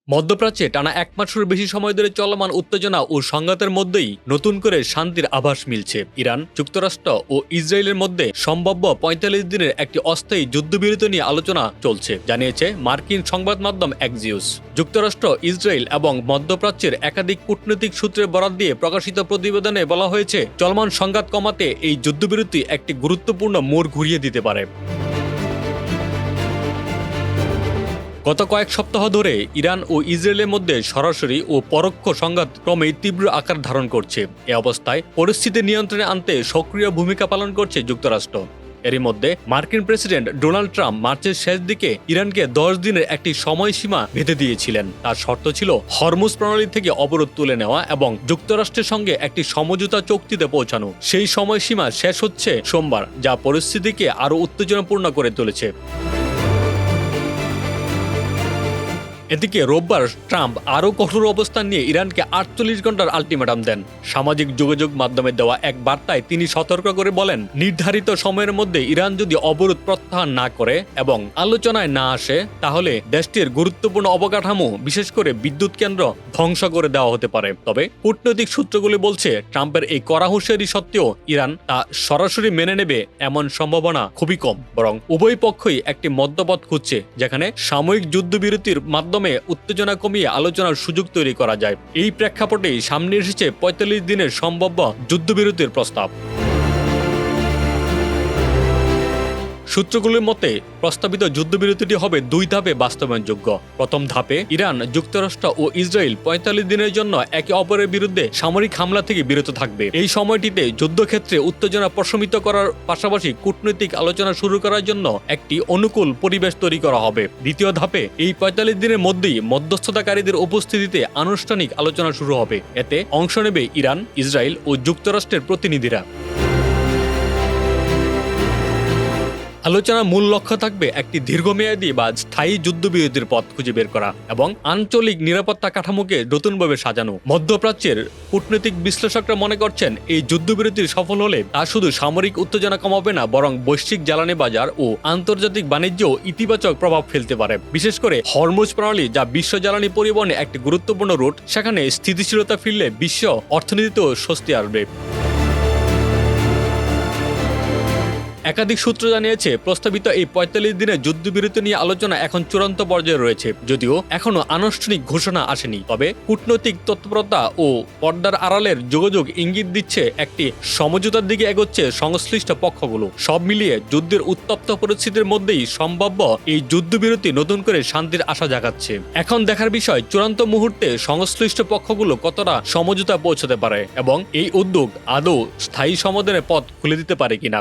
মধ্যপ্রাচ্যে টানা এক মাসের বেশি সময় ধরে চলমান উত্তেজনা ও সংঘাতের মধ্যেই নতুন করে শান্তির আভাস মিলছে। ইরান, যুক্তরাষ্ট্র ও ইসরায়েলের মধ্যে সম্ভাব্য ৪৫ দিনের একটি অস্থায়ী যুদ্ধবিরতি নিয়ে আলোচনা চলছে, জানিয়েছে মার্কিন সংবাদ মাধ্যম এক্সিওস। যুক্তরাষ্ট্র, ইসরায়েল এবং মধ্যপ্রাচ্যের একাধিক কূটনৈতিক সূত্রের বরাত দিয়ে প্রকাশিত প্রতিবেদনে বলা হয়েছে, চলমান সংঘাত কমাতে এই যুদ্ধবিরতি একটি গুরুত্বপূর্ণ মোড় ঘুরিয়ে দিতে পারে। গত কয়েক সপ্তাহ ধরে ইরান ও ইসরায়েলের মধ্যে সরাসরি ও পরোক্ষ সংঘাত ক্রমেই তীব্র আকার ধারণ করছে। এ অবস্থায় পরিস্থিতি নিয়ন্ত্রণে আনতে সক্রিয় ভূমিকা পালন করছে যুক্তরাষ্ট্র। এরই মধ্যে মার্কিন প্রেসিডেন্ট ডোনাল্ড ট্রাম্প মার্চের শেষ দিকে ইরানকে ১০ দিনের একটি সময়সীমা বেঁধে দিয়েছিলেন। তার শর্ত ছিল হরমুজ প্রণালী থেকে অবরোধ তুলে নেওয়া এবং যুক্তরাষ্ট্রের সঙ্গে একটি সমঝোতা চুক্তিতে পৌঁছানো। সেই সময়সীমা শেষ হচ্ছে সোমবার, যা পরিস্থিতিকে আরও উত্তেজনাপূর্ণ করে তুলেছে। এদিকে রোববার ট্রাম্প আরও কঠোর অবস্থান নিয়ে ইরানকে ৪৮ ঘন্টার আলটিমেটাম দেন। সামাজিক যোগাযোগ মাধ্যমে দেওয়া এক বার্তায় তিনি সতর্ক করে বলেন, নির্ধারিত সময়ের মধ্যে ইরান যদি অবরোধ প্রত্যাহার না করে এবং আলোচনায় না আসে, তাহলে দেশটির গুরুত্বপূর্ণ অবকাঠামো, বিশেষ করে বিদ্যুৎ কেন্দ্র ধ্বংস করে দেওয়া হতে পারে। তবে কূটনৈতিক সূত্রগুলি বলছে, ট্রাম্পের এই কড়া হুঁশিয়ারি সত্ত্বেও ইরান তা সরাসরি মেনে নেবে এমন সম্ভাবনা খুবই কম। বরং উভয় পক্ষই একটি মধ্যপথ খুঁজছে, যেখানে সাময়িক যুদ্ধবিরতির মাধ্যমে উত্তেজনা কমিয়ে আলোচনার সুযোগ তৈরি করা যায়। এই প্রেক্ষাপটেই সামনে এসেছে ৪৫ দিনের সম্ভাব্য যুদ্ধবিরতির প্রস্তাব। সূত্রগুলোর মতে প্রস্তাবিত যুদ্ধবিরতিটি হবে ২ ধাপে বাস্তবায়নযোগ্য। প্রথম ধাপে ইরান, যুক্তরাষ্ট্র ও ইসরায়েল ৪৫ দিনের জন্য একে অপরের বিরুদ্ধে সামরিক হামলা থেকে বিরত থাকবে। এই সময়টিতে যুদ্ধক্ষেত্রে উত্তেজনা প্রশমিত করার পাশাপাশি কূটনৈতিক আলোচনা শুরু করার জন্য একটি অনুকূল পরিবেশ তৈরি করা হবে। দ্বিতীয় ধাপে এই ৪৫ দিনের মধ্যেই মধ্যস্থতাকারীদের উপস্থিতিতে আনুষ্ঠানিক আলোচনা শুরু হবে। এতে অংশ নেবে ইরান, ইসরায়েল ও যুক্তরাষ্ট্রের প্রতিনিধিরা। আলোচনার মূল লক্ষ্য থাকবে একটি দীর্ঘমেয়াদী বা স্থায়ী যুদ্ধবিরতির পথ খুঁজে বের করা এবং আঞ্চলিক নিরাপত্তা কাঠামোকে নতুনভাবে সাজানো। মধ্যপ্রাচ্যের কূটনৈতিক বিশ্লেষকরা মনে করছেন, এই যুদ্ধবিরতির সফল হলে তা শুধু সামরিক উত্তেজনা কমাবে না, বরং বৈশ্বিক জ্বালানি বাজার ও আন্তর্জাতিক বাণিজ্যেও ইতিবাচক প্রভাব ফেলতে পারে। বিশেষ করে হরমুজ প্রণালী, যা বিশ্ব জ্বালানি পরিবহনে একটি গুরুত্বপূর্ণ রুট, সেখানে স্থিতিশীলতা ফিরলে বিশ্ব অর্থনীতিতেও স্বস্তি আসবে। একাধিক সূত্র জানিয়েছে, প্রস্তাবিত এই ৪৫ দিনের যুদ্ধবিরতি নিয়ে আলোচনা এখন চূড়ান্ত পর্যায়ে রয়েছে। যদিও এখনো আনুষ্ঠানিক ঘোষণা আসেনি, তবে কূটনৈতিক তৎপরতা ও পর্দার আড়ালের যোগাযোগ ইঙ্গিত দিচ্ছে একটি সমঝোতার দিকে এগোচ্ছে সংশ্লিষ্ট পক্ষগুলো। সব মিলিয়ে যুদ্ধের উত্তপ্ত পরিস্থিতির মধ্যেই সম্ভাব্য এই যুদ্ধবিরতি নতুন করে শান্তির আশা জাগাচ্ছে। এখন দেখার বিষয়, চূড়ান্ত মুহূর্তে সংশ্লিষ্ট পক্ষগুলো কতটা সমঝোতা পৌঁছাতে পারে এবং এই উদ্যোগ আদৌ স্থায়ী সমাধানের পথ খুলে দিতে পারে কিনা।